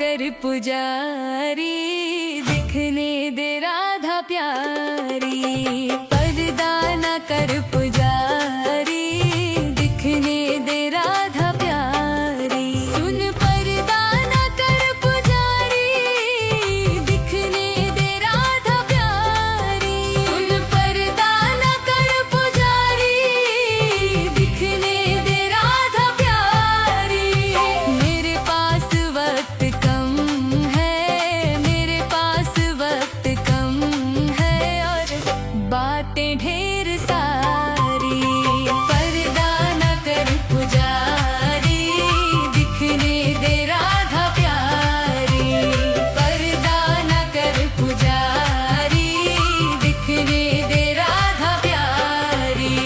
कर पुजारी, दिखने दे राधा प्यारी। पर्दा न कर पुजारी, दिखने दे राधा प्यारी। सुन पर्दा न कर पुजारी, दिखने दे राधा प्यारी। सुन पर्दा न कर पुजारी, दिखने दे राधा प्यारी। मेरे पास वक्त कम है, मेरे पास वक्त कम है, और बातें ढेर सारी। पर्दा न कर पुजारी, दिखने दे राधा प्यारी। पर्दा न कर पुजारी, दिखने दे राधा प्यारी।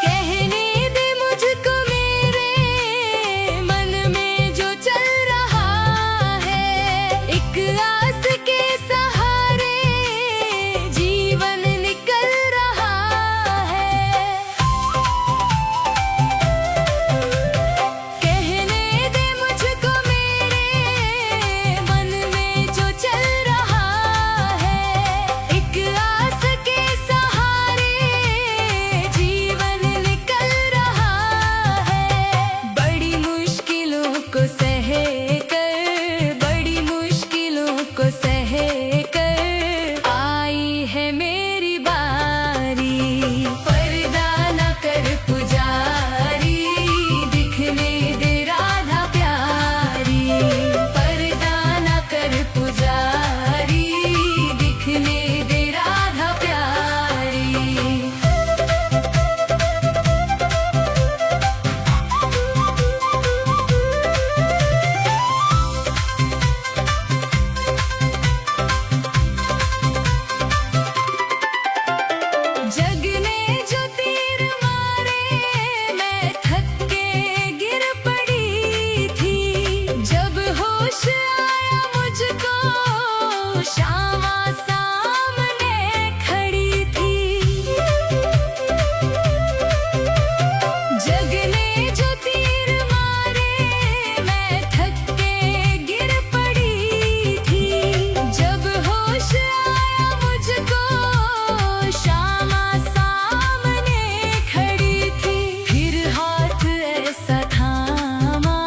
कहने दे मुझको मेरे मन में जो चल रहा है, एक आस के सहारे जीवन निकल रहा है। कहने दे मुझको मेरे मन में जो चल रहा है, एक आस के सहारे जीवन निकल रहा है। बड़ी मुश्किलों को सह कर, बड़ी मुश्किलों को सह कर आई है मेरी बारी। पर्दा न कर पुजारी, दिखने दे राधा प्यारी। पर्दा न कर पुजारी, दिखने दे राधा प्यारी। जग ने जो तीर मारे, मैं थक के गिर पड़ी थी। जब होश आया मुझको, श्यामा सामने खड़ी थी। जग ने जो तीर मारे, मैं थक के गिर पड़ी थी। जब होश आया मुझको, श्यामा सामने खड़ी थी। फिर हाथ ऐसा थामा,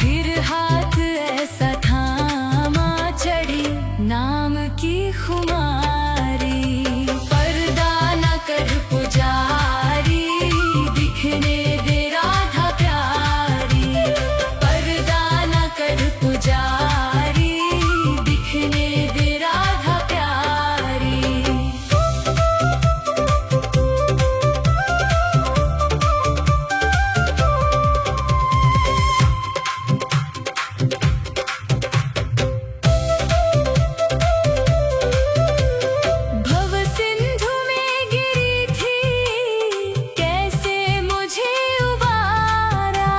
फिर हाथ ऐसा थामा, चढ़ी नाम की खुमारी। पर्दा न कर पुजारी, दिखने दे राधा प्यारी। पर्दा न कर पुजारी, दिखने दे राधा प्यारी। भव सिंधु में गिरी थी, कैसे मुझे उबारा।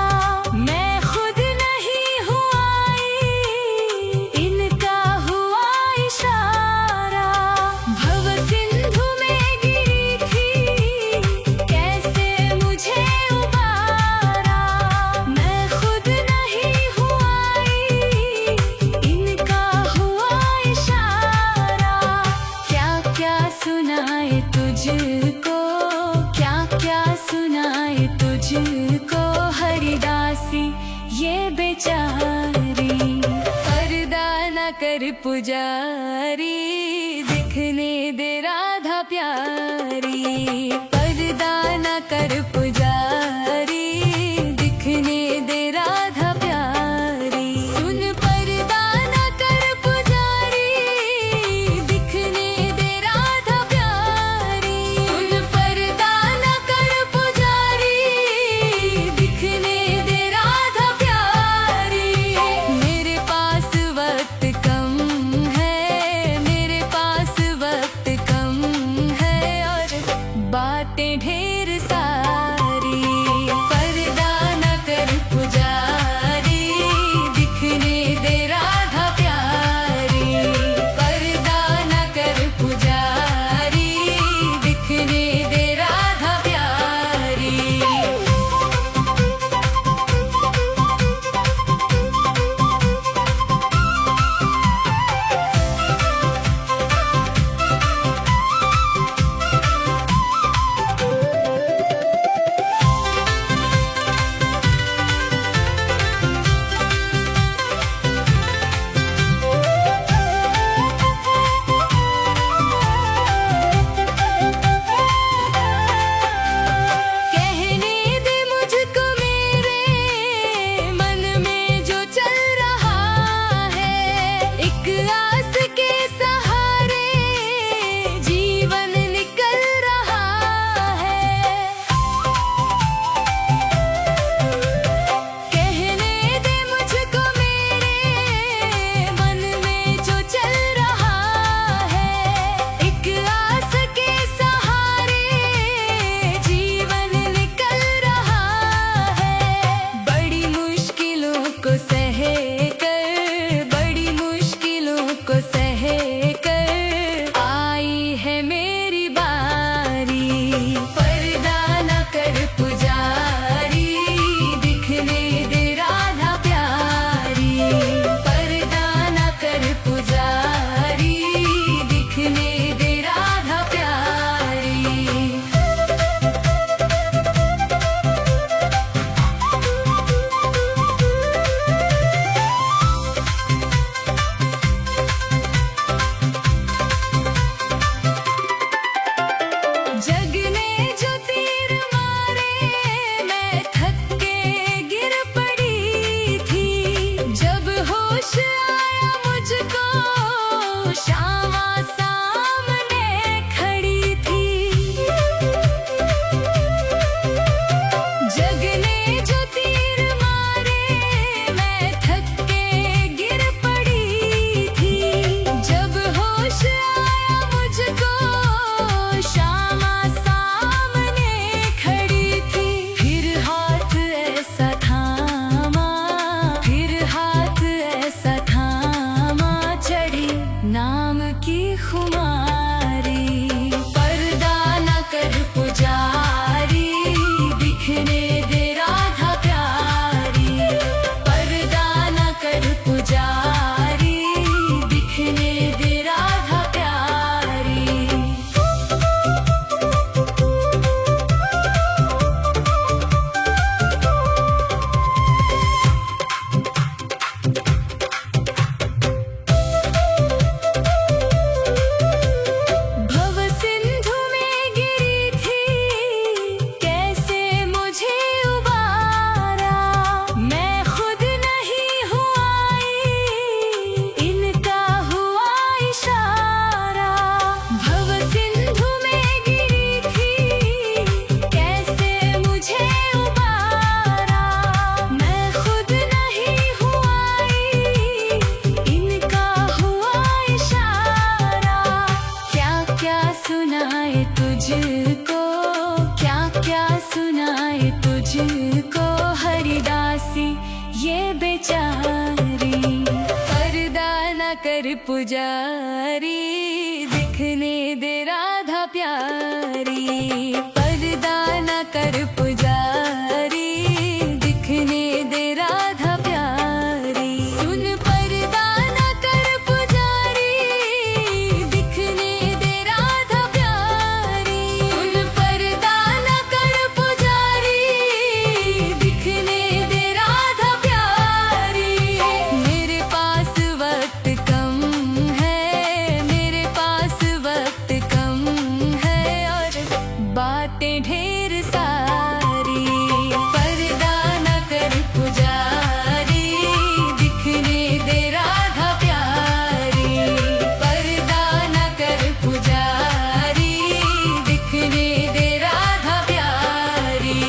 मैं खुद नहीं हुआ आई, इनका हुआ इशारा। भव सिंधु में गिरी थी, कैसे मुझे उबारा। मैं खुद नहीं हुआ आई, इनका हुआ इशारा। क्या क्या सुनाए तुझको, क्या क्या सुनाए तुझको, हरिदासी ये बेचारी। पर्दा न कर पुजारी, दिखने दे राधा प्यारी। पर्दा न कर पुजारी, दिखने दे राधा प्यारी। सुन पर्दा न कर पुजारी, दिखने दे राधा प्यारी। सुन पर्दा न कर पुजारी, दिखने दे राधा प्यारी। मेरे पास वक्त कम बातें ढेर सारी। पर्दा न कर पुजारी, दिखने दे राधा प्यारी। पर्दा न कर पुजारी, दिखने दे राधा प्यारी। नाम की खुमारी। पर्दा न कर पुजारी, दिखने दे राधा प्यारी। पर्दा न कर पुजारी, दिखने दे राधा प्यारी। तुझको क्या क्या सुनाए तुझको हरिदासी ये बेचारी। पर्दा न कर पुजारी, दिखने दे राधा प्यारी। पर्दा न कर पुजारी, दिखने दे राधा प्यारी। सुन पर्दा न कर पुजारी, दिखने दे राधा प्यारी। सुन पर्दा न कर पुजारी, दिखने दे राधा प्यारी। मेरे पास वक्त कम है, मेरे पास वक्त कम है और बातें ढेर सारी। पर्दा न कर पुजारी, दिखने दे राधा प्यारी। पर्दा न कर पुजारी, दिखने दे राधा प्यारी।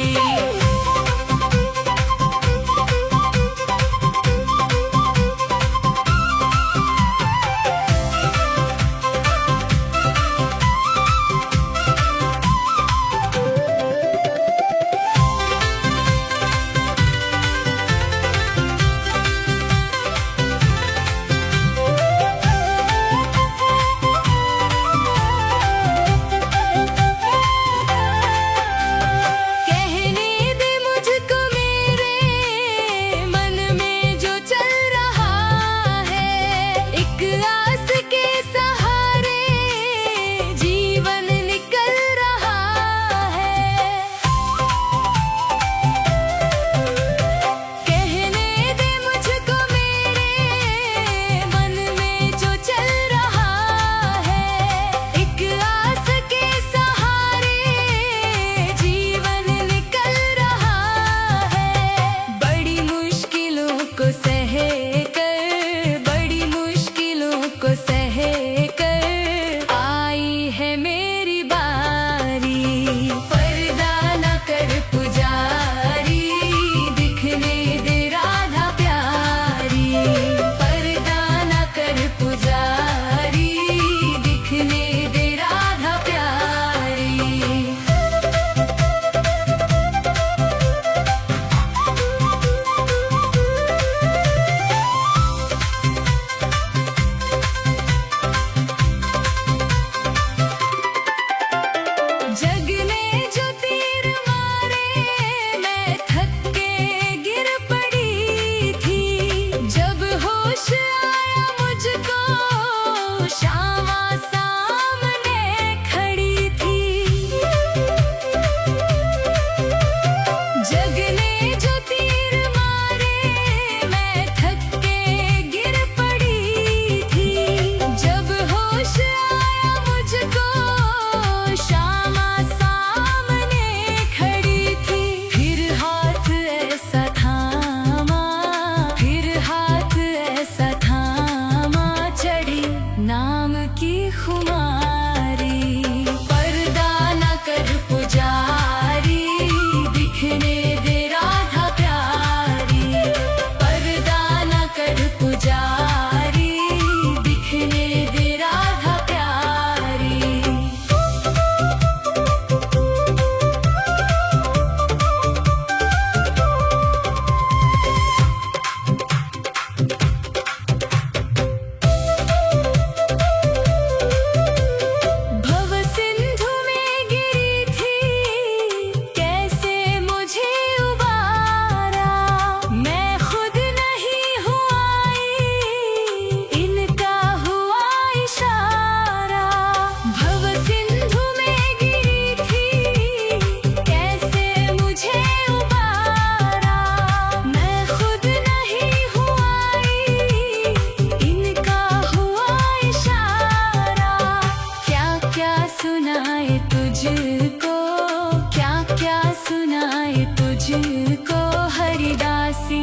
क्या सुनाए तुझको हरिदासी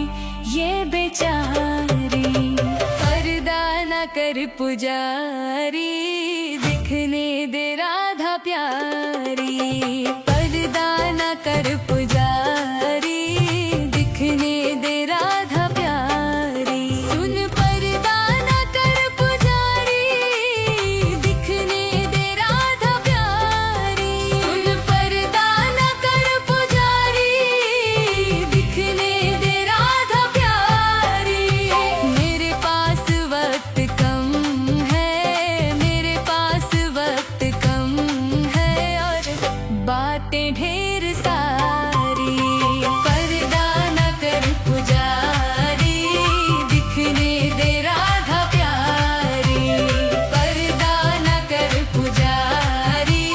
ये बेचारी। पर्दा न कर पुजारी, दिखने दे राधा प्यारी। पर्दा न कर पुजारी, दिखने दे राधा प्यारी। सुन पर्दा न कर पुजारी, दिखने दे राधा प्यारी। सुन पर्दा न कर पुजारी, दिखने दे राधा प्यारी। मेरे पास वक्त कम है, मेरे पास वक्त कम है, और बातें ढेर सारी। पर्दा न कर पुजारी, दिखने दे राधा प्यारी। पर्दा न कर पुजारी,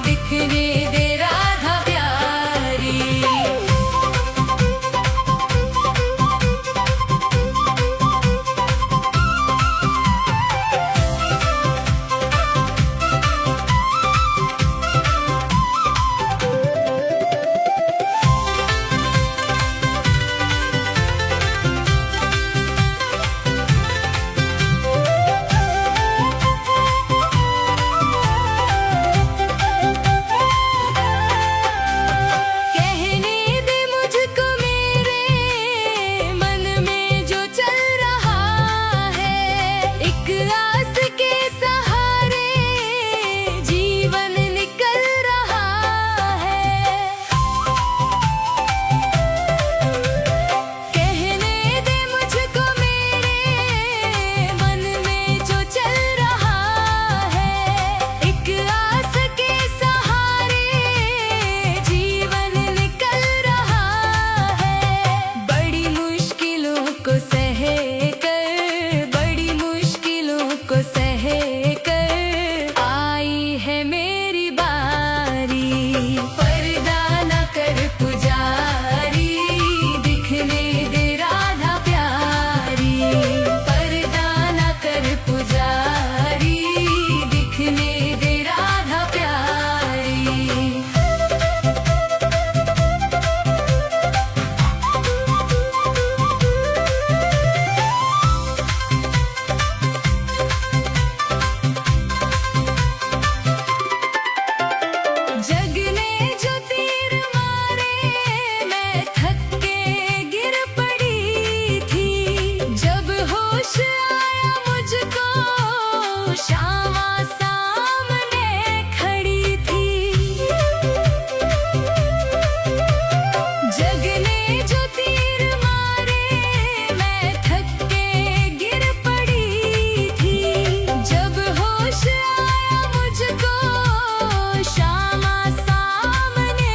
दिखने दे राधा प्यारी। कहने दे मुझको मेरे मन में जो चल रहा है। एक आस के सहारे जीवन निकल रहा है। कहने दे मुझको मेरे मन में जो चल रहा है। एक आस के सहारे जीवन निकल रहा है। बड़ी मुश्किलों को सह कर, बड़ी मुश्किलों को सह कर आई है मेरी बारी। पर्दा न कर पुजारी, दिखने दे राधा प्यारी। पर्दा न कर पुजारी, दिखने दे राधा प्यारी। जग ने जो तीर मारे, मैं थक के गिर पड़ी थी। जब होश आया मुझको, श्यामा सामने खड़ी थी। जग ने जो तीर मारे, मैं थक के गिर पड़ी थी। जब होश आया मुझको, श्यामा सामने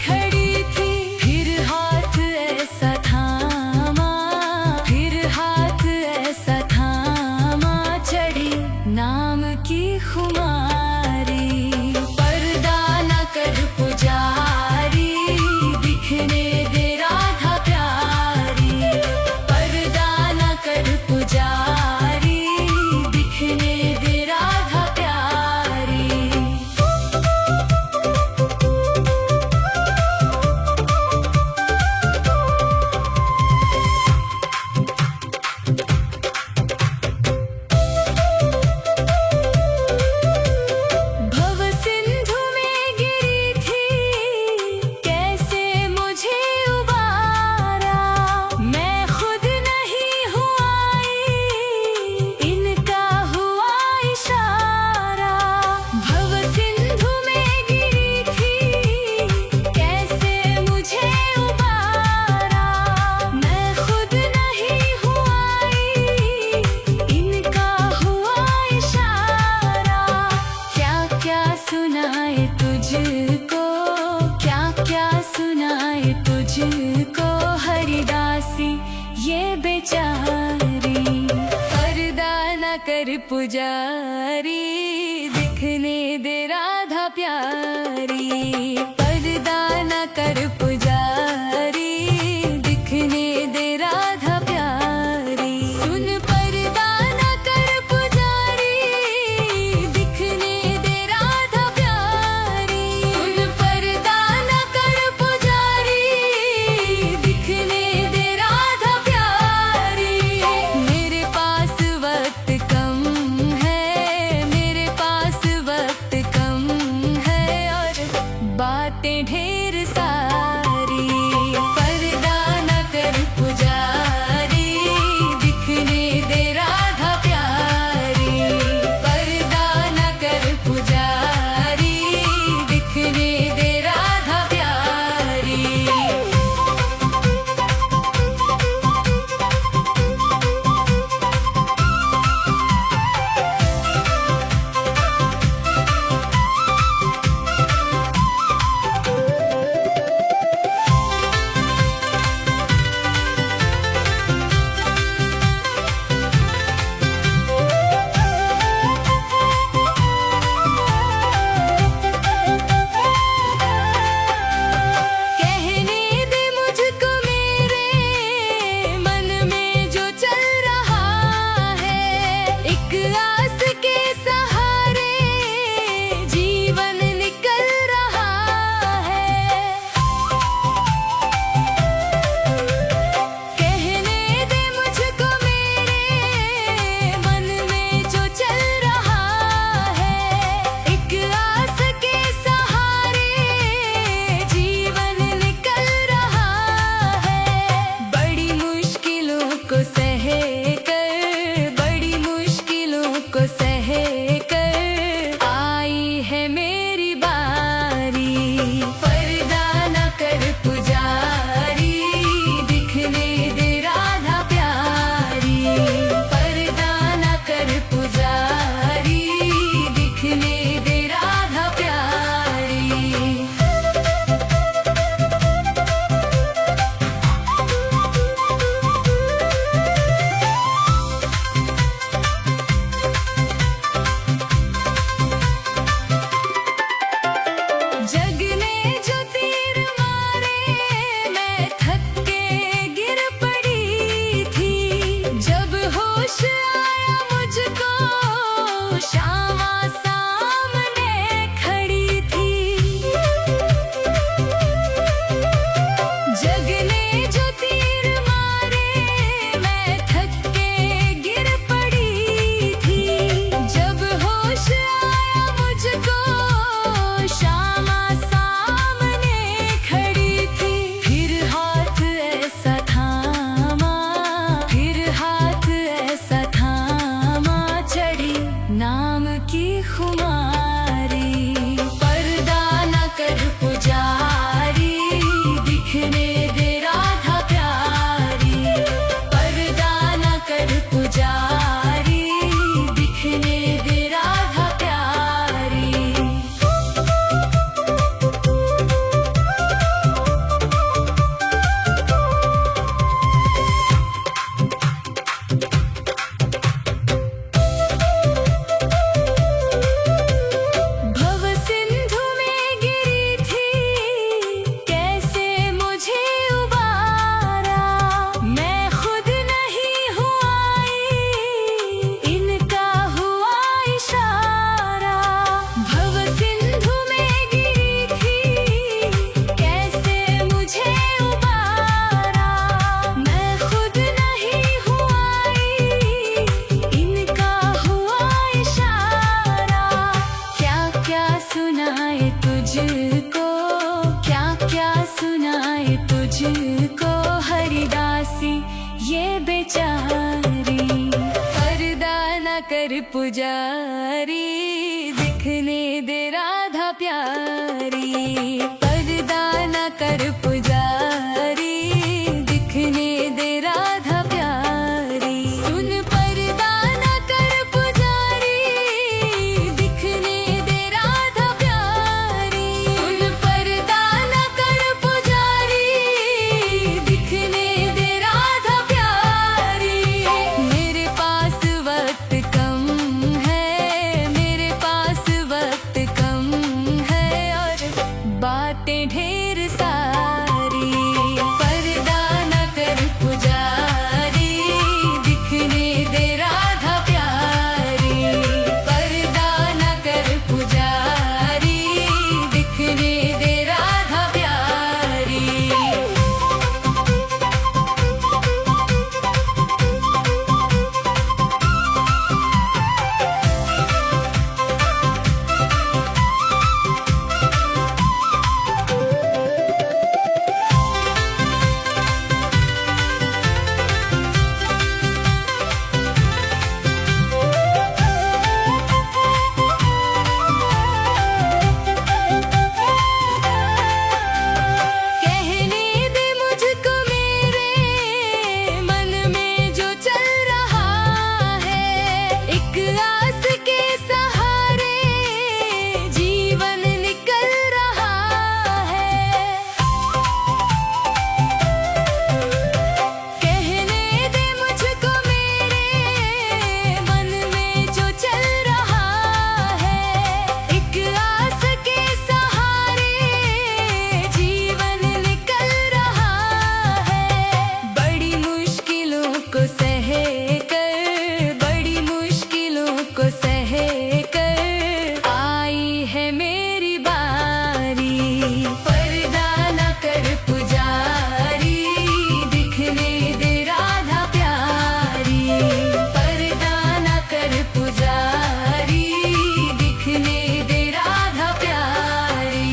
खड़ी थी। फिर हाथ ऐसा थामा, फिर हाथ ऐसा थामा, चढ़ी नाम की खुमारी। पर्दा न कर पुजारी, दिखने दे राधा प्यारी। पर्दा न कर पुजारी, दिखने दे राधा प्यारी। भव सिंधु में गिरी थी, कैसे मुझे उबारा। मैं खुद नहीं हुआ आई, इनका हुआ इशारा। भव सिंधु में गिरी थी, कैसे मुझे उबारा। मैं खुद नहीं हुआ आई, इनका हुआ इशारा। क्या क्या सुनाए तुझको, क्या क्या सुनाए तुझको हरिदासी ये बेचारी। पर्दा न कर पुजारी, दिखने दे राधा प्यारी। पर्दा न कर पुजारी, दिखने दे राधा प्यारी। सुन पर्दा न कर पुजारी, दिखने दे राधा प्यारी। सुन पर्दा न कर कर पुजारी, दिखने दे राधा प्यारी। पर्दा न कर पुजारी, दिखने दे राधा प्यारी। सुन पर्दा न कर पुजारी, दिखने दे राधा प्यारी। सुन पर्दा न कर पुजारी, दिखने दे राधा प्यारी। मेरे पास वक्त कम है, मेरे पास वक्त कम है, और बातें ढेर सारी। पर्दा न कर पुजारी, दिखने दे राधा प्यारी। पर्दा न कर पुजारी, दिखने दे राधा प्यारी। कहने दे मुझको मेरे मन में जो चल रहा है। एक आस के सहारे जीवन निकल रहा है। कहने दे मुझको मेरे मन में जो चल रहा है। एक आस के सहारे जीवन निकल रहा है। बड़ी मुश्किलों को सह कर, बड़ी मुश्किलों को सह कर आई है मेरी बारी। पर्दा न कर पुजारी, दिखने दे राधा प्यारी। पर्दा न कर पुजारी, दिखने दे राधा प्यारी।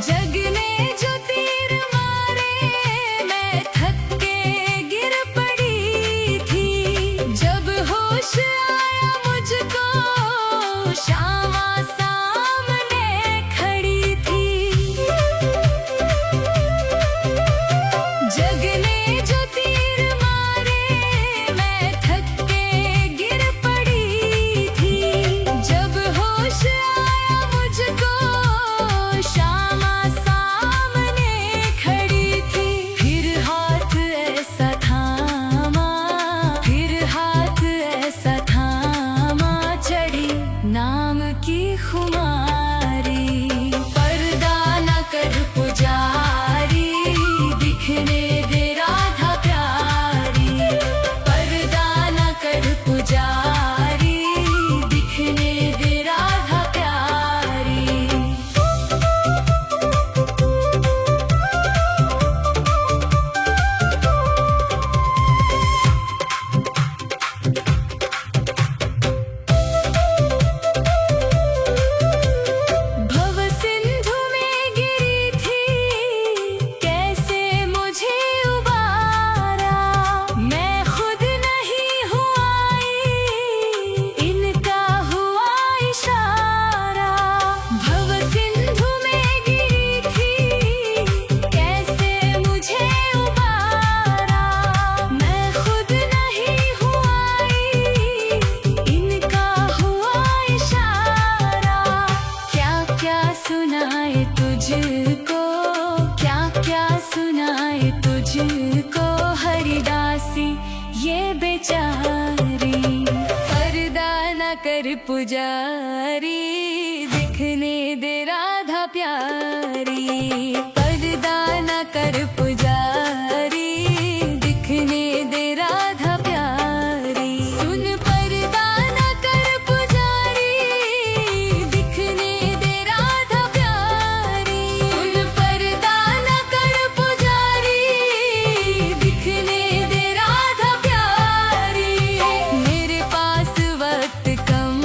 जग ने जो तीर मारे, मैं थक के गिर पड़ी थी। जब होश आया मुझको, श्यामा सामने खड़ी थी। जग ने जो तीर मारे, मैं थक के गिर पड़ी थी। जब होश आया मुझको, श्यामा सामने खड़ी थी। फिर हाथ ऐसा थामा, फिर हाथ ऐसा थामा, चढ़ी नाम की खुमारी। पर्दा न कर पुजारी, दिखने दे राधा प्यारी। पर्दा न कर पुजारी, दिखने दे राधा प्यारी। भव सिंधु में गिरी थी, कैसे मुझे उबारा। मैं खुद नहीं हूँ आई, इनका हुआ इशारा। भव सिंधु में गिरी थी, कैसे मुझे उबारा। मैं खुद नहीं हूँ आई, इनका हुआ इशारा। क्या क्या सुनाए तुझको, क्या क्या सुनाए तुझको, हरिदासी ये बेचारी। पर्दा न कर पुजारी, दिखने दे राधा प्यारी। पर्दा न कर पुजारी, दिखने दे राधा प्यारी। सुन पर्दा न कर पुजारी, दिखने दे राधा प्यारी। सुन पर्दा न कर पुजारी, दिखने दे राधा प्यारी। मेरे पास वक्त कम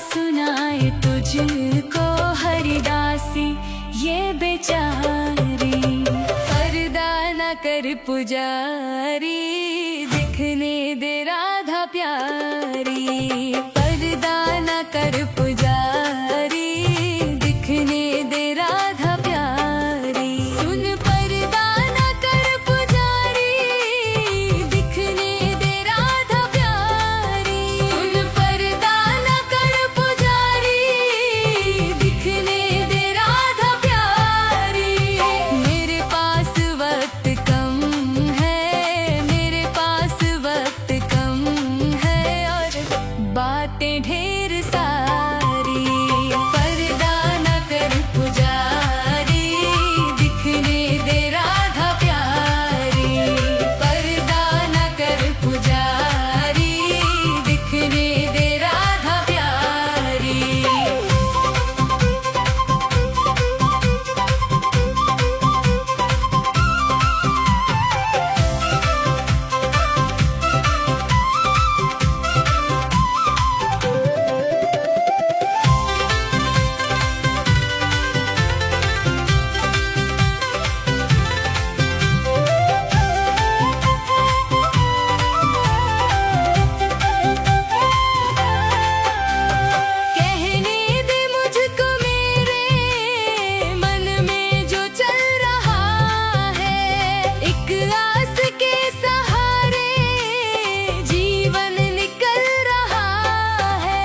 सुनाए तुझको हरिदासी ये बेचारी। पर्दा न कर पुजारी, दिखने दे राधा प्यारी। पर्दा न कर पुजारी, दिखने दे राधा प्यारी। सुन पर्दा न कर पुजारी, दिखने दे राधा प्यारी। सुन पर्दा न कर पुजारी, दिखने दे राधा प्यारी। मेरे पास वक्त कम है, मेरे पास वक्त कम है और बातें ढेर सारी। पर्दा न कर पुजारी, दिखने दे राधा प्यारी। पर्दा न कर पुजारी, दिखने दे राधा प्यारी। कहने दे मुझको मेरे मन में जो चल रहा है। एक आस के सहारे जीवन निकल रहा है।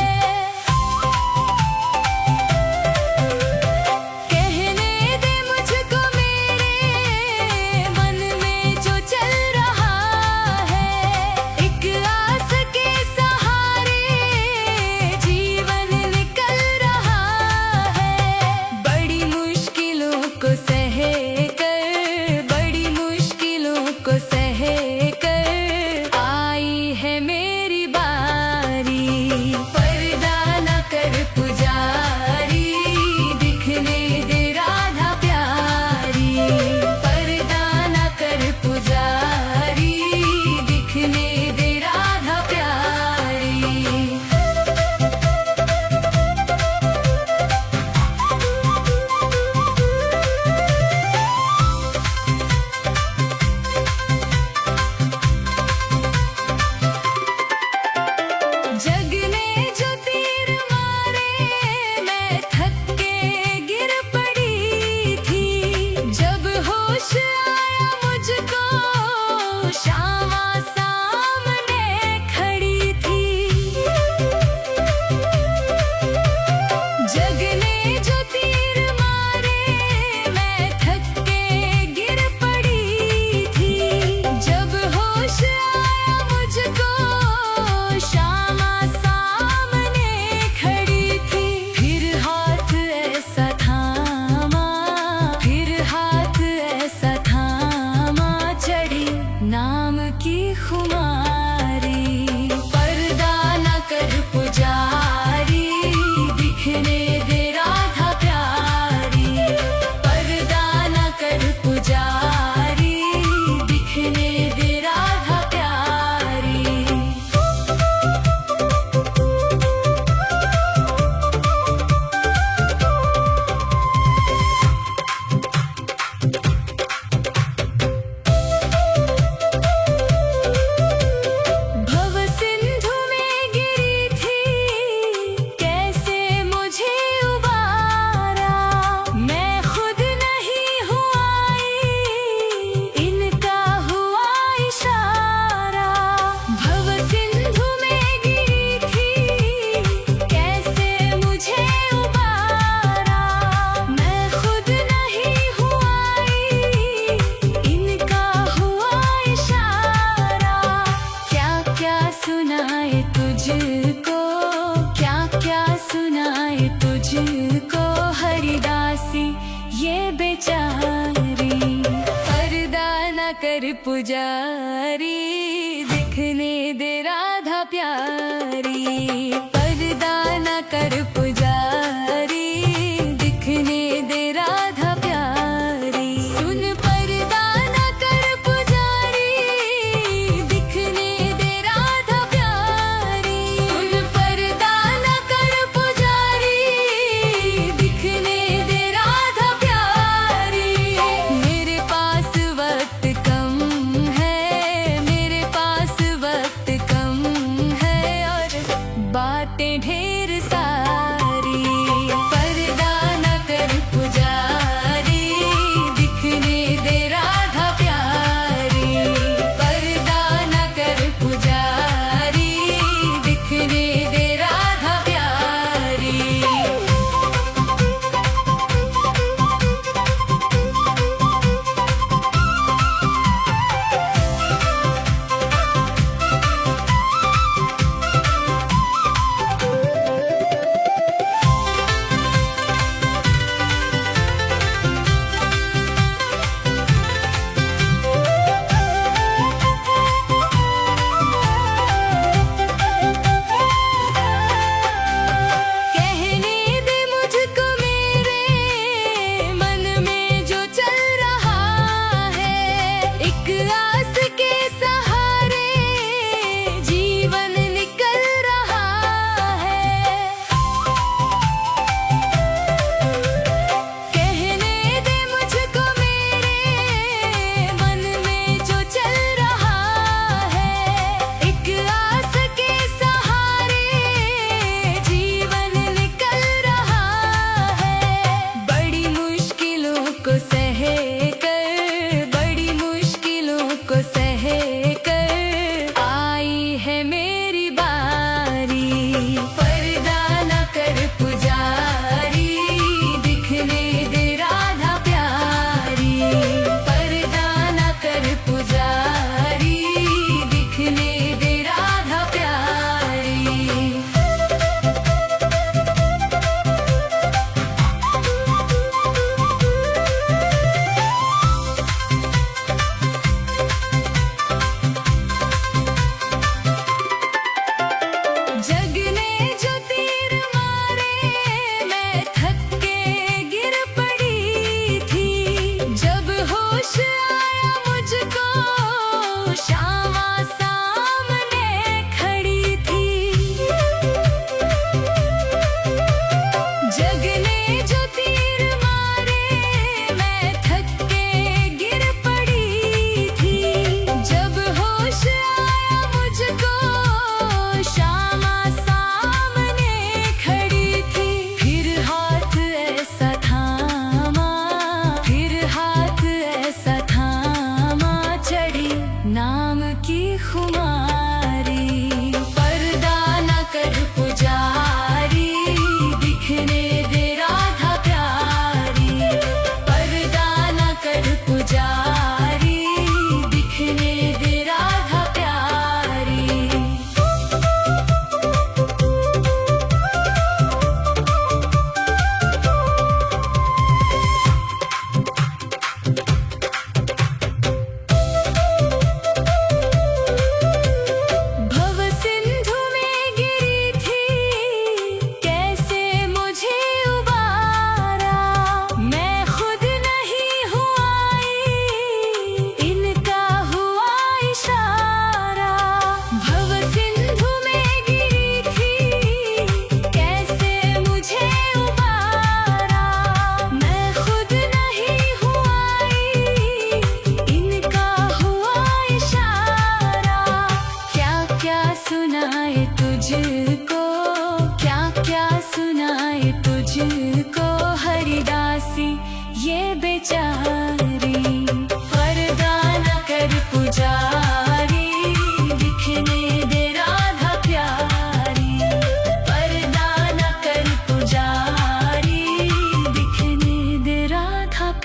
कहने दे मुझको मेरे मन में जो चल रहा है। एक आस के सहारे जीवन निकल रहा है। बड़ी मुश्किलों को सह कर, बड़ी मुश्किलों को सह कर आई है मेरी बारी। पर्दा न कर पुजारी, दिखने दे राधा प्यारी। पर्दा न कर पुजारी, दिखने दे राधा प्यारी। जग ने जो तीर मारे मैं थक के गिर पड़ी थी। जब होश आया मुझको श्यामा सामने खड़ी थी। जग ने जो तीर मारे मैं थक के गिर पड़ी थी। जब होश आया मुझको श्यामा सामने खड़ी थी। फिर हाथ ऐसा थामा, फिर हाथ ऐसा थामा चढ़ी नाम की खुमारी। पर्दा न कर पुजारी, दिखने दे राधा प्यारी। पर्दा न कर पुजारी, दिखने दे राधा प्यारी। भव सिंधु में गिरी थी, कैसे मुझे उबारा। मैं खुद नहीं हूँ आई, इनका हुआ इशारा। भव सिंधु में गिरी थी, कैसे मुझे उबारा। मैं खुद नहीं हूँ आई, इनका हुआ इशारा। क्या क्या सुनाए तुझको, क्या क्या सुनाए तुझको हरिदासी ये बेचारी। पर्दा न कर पुजारी, दिखने दे राधा प्यारी। पर्दा न कर पुजारी, दिखने दे राधा प्यारी। सुन पर्दा न कर पुजारी, दिखने दे राधा प्यारी। सुन पर्दा न कर पुजारी,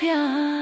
प्यार।